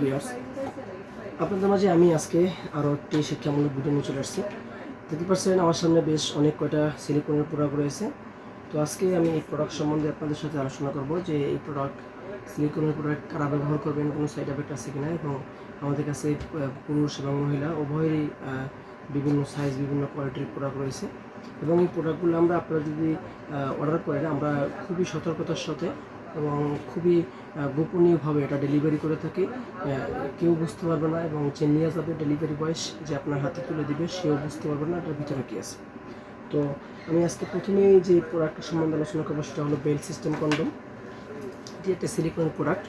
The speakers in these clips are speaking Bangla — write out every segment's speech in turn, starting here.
ভিউয়ার্স, আপনাদের মাঝে আমি আজকে আরও একটি শিক্ষামূলক ভিডিও নিয়ে চলে আসছি। দেখতে পাচ্ছেন আমার সামনে বেশ অনেক কয়টা সিলিকনের প্রোডাক্ট রয়েছে। তো আজকে আমি এই প্রোডাক্ট সম্বন্ধে আপনাদের সাথে আলোচনা করব যে এই প্রোডাক্ট সিলিকনের প্রোডাক্ট কারা ব্যবহার করবেন, কোনো সাইড এফেক্ট আছে কিনা, এবং আমাদের কাছে পুরুষ এবং মহিলা উভয়েরই বিভিন্ন সাইজ বিভিন্ন কোয়ালিটির প্রোডাক্ট রয়েছে। এবং এই প্রোডাক্টগুলো আপনারা যদি অর্ডার করেন, আমরা খুবই সতর্কতার সাথে এবং খুবই গোপনীয়ভাবে এটা ডেলিভারি করে থাকি। কেউ বুঝতে পারবে না, এবং যে নিয়ে যাবে ডেলিভারি বয় যে আপনার হাতে তুলে দিবে সেও বুঝতে পারবে না এটার ভিতরে কী আছে। তো আমি আজকে প্রথমেই যে প্রোডাক্টের সম্বন্ধে আলোচনা করবো সেটা হলো বেল্ট সিস্টেম কন্ডম। এটি একটা সিলিকনের প্রোডাক্ট,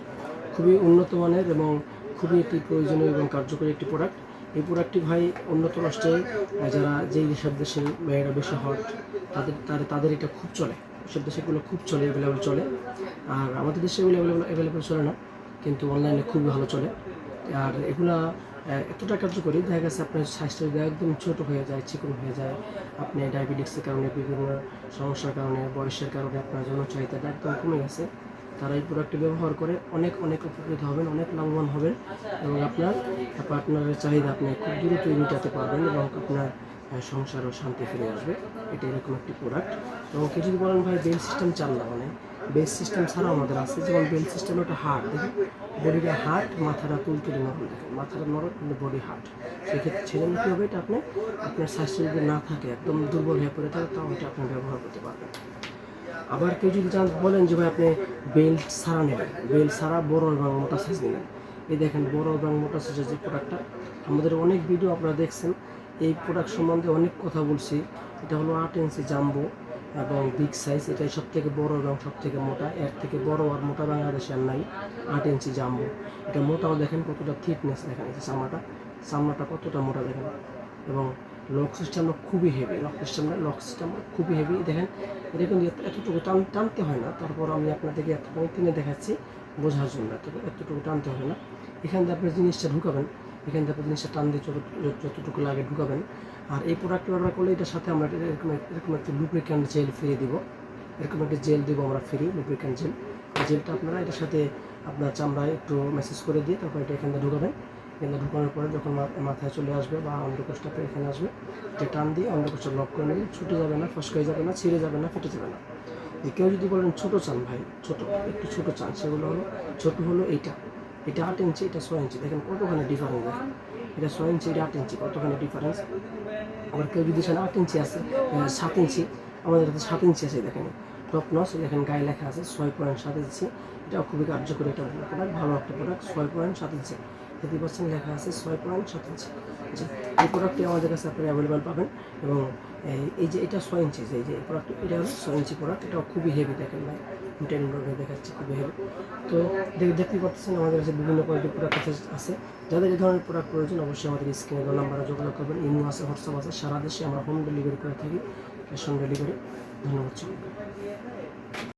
খুবই উন্নত মানের এবং খুবই একটি প্রয়োজনীয় এবং কার্যকরী একটি প্রোডাক্ট। এই প্রোডাক্টটি ভাই উন্নত রাষ্ট্রে যারা যেই যেসব দেশের মেয়েরা বেশি হট তাদের এটা খুব চলে, সব দেশেগুলো খুব চলে, অ্যাভেলেবেল চলে। আর আমাদের দেশে এগুলো অ্যাভেলেবেল চলে না, কিন্তু অনলাইনে খুবই ভালো চলে। আর এগুলা এতটা কার্যকরী, দেখা গেছে আপনার স্বাস্থ্য যদি একদম ছোটো হয়ে যায়, চিকন হয়ে যায়, আপনি ডায়াবেটিক্সের কারণে, বিভিন্ন সমস্যার কারণে, বয়সের কারণে আপনার জন্য চাহিদাটা একদম কমে গেছে, তারা এই প্রোডাক্টটি ব্যবহার করে অনেক উপকৃত হবেন, অনেক লাভবান হবেন, এবং আপনার পার্টনারের চাহিদা আপনি খুব দ্রুতই মেটাতে পারবেন, এবং আপনার সংসারও শান্তি ফিরে আসবে। এটা এরকম একটি প্রোডাক্ট। এবং কেউ যদি বলেন ভাই বেল্ট সিস্টেম চান না, মানে বেল্ট সিস্টেম ছাড়াও আমাদের আছে, যেমন বেল্ট সিস্টেম একটা হার্ট, দেখুন বডিটা হার্ট, মাথাটা তুলতুলি নরম, দেখেন মাথাটা নরম কিন্তু বডি হার্ট। সেক্ষেত্রে ছেলেমেয়ে কী হবে, এটা আপনার স্বাস্থ্য যদি না থাকে, একদম দুর্বল হয়ে পড়ে থাকে, তাও এটা আপনি ব্যবহার করতে পারবেন। আবার কেউ যদি বলেন যে ভাই আপনি বেল্ট ছাড়া নেবেন, বেল্ট ছাড়া বড় এবং মোটা সাইজ নেবেন, এই দেখেন বড় এবং মোটা সাইজের যে প্রোডাক্টটা, আমাদের অনেক ভিডিও আপনারা দেখছেন, এই প্রোডাক্ট সম্বন্ধে অনেক কথা বলছি। এটা হলো 8 ইঞ্চি জাম্বো এবং বিগ সাইজ, এটাই সব থেকে বড় এবং সব থেকে মোটা। এর থেকে বড় আর মোটা বাংলাদেশে আর নাই। 8 ইঞ্চি জাম্বো, এটা মোটাও দেখেন কতটা থিকনেস, দেখেন এই যে চামড়াটা কতটা মোটা দেখেন। এবং লক সিস্টেমটা খুবই হেভি, লক সিস্টেমটা খুবই হেভি, দেখেন এটা কিন্তু এতটুকু টানতে হয় না। তারপর আমি আপনাদেরকে একটুখানি টেনে দেখাচ্ছি বোঝার জন্য, এতটুকু টানতে হবে না। এখান থেকে আপনি জিনিসটা ঢুকাবেন, এখান থেকে আপনি জিনিসটা টান দিয়ে যতটুকু লাগে ঢুকাবেন। আর এই প্রোডাক্ট অর্ডার করলে এটার সাথে আমরা এরকম একটি লুব্রিক্যান্ট জেল ফ্রি দিব, এরকম একটি জেল দেবো আমরা ফ্রি, লুব্রিক্যান্ট জেল। জেলটা আপনারা এটার সাথে আপনার চামড়ায় একটু ম্যাসেজ করে দিয়ে তারপর এটা এখান থেকে ঢুকাবেন। এখানে ঢুকানোর পরে যখন মাথায় চলে আসবে বা অন্ডকোষটা এখানে আসবে, এটা টান দিয়ে অন্ডকোষটা লক করে নেবেন। ছুটে যাবে না, ফসকাই যাবে না, ছিঁড়ে যাবে না, ফেটে যাবে না। কেউ যদি বলেন ছোটো চান ভাই, একটু ছোটো চান, সেগুলো হলো ছোটো হলো এটা 8 ইঞ্চি, এটা 6 ইঞ্চি, দেখেন কতখানি ডিফারেন্স, দেখেন এটা 6 ইঞ্চি, এটা 8 ইঞ্চি, কতখানি ডিফারেন্স। আবার কেউ যদি 8 ইঞ্চি আছে, 7 ইঞ্চি, আমাদের কাছে 7 ইঞ্চি আছে, দেখেন টপ নস, দেখেন গায়ে লেখা আছে 6.7 ইঞ্চি। এটাও খুবই কার্যকরী একটা প্রোডাক্ট, ভালো একটা প্রোডাক্ট। 6.7 ইঞ্চি, 30% লেখা আছে 6.7 ইঞ্চি। জি, এই প্রোডাক্টটি আমাদের কাছে আপনি অ্যাভেলেবেল পাবেন। এবং এই যে এটা 6 ইঞ্চি, এই যে প্রোডাক্ট, এটা হলো 6 ইঞ্চি প্রোডাক্ট, এটাও খুবই হেভি, দেখেন ভাই টেনভাবে দেখাচ্ছি, খুবই হেভি। তো দেখতে পাচ্ছেন আমাদের কাছে বিভিন্ন কোয়ালিটির প্রোডাক্ট আছে। যাদের এই ধরনের প্রোডাক্ট প্রয়োজন অবশ্যই আমাদের স্ক্রিনে নাম্বারে যোগাযোগ করবেন। ইমো আছে, হোয়াটসঅ্যাপ আছে, সারা দেশে আমরা হোম ডেলিভারি করে থাকি, ক্যাশ অন ডেলিভারি। ধন্যবাদ।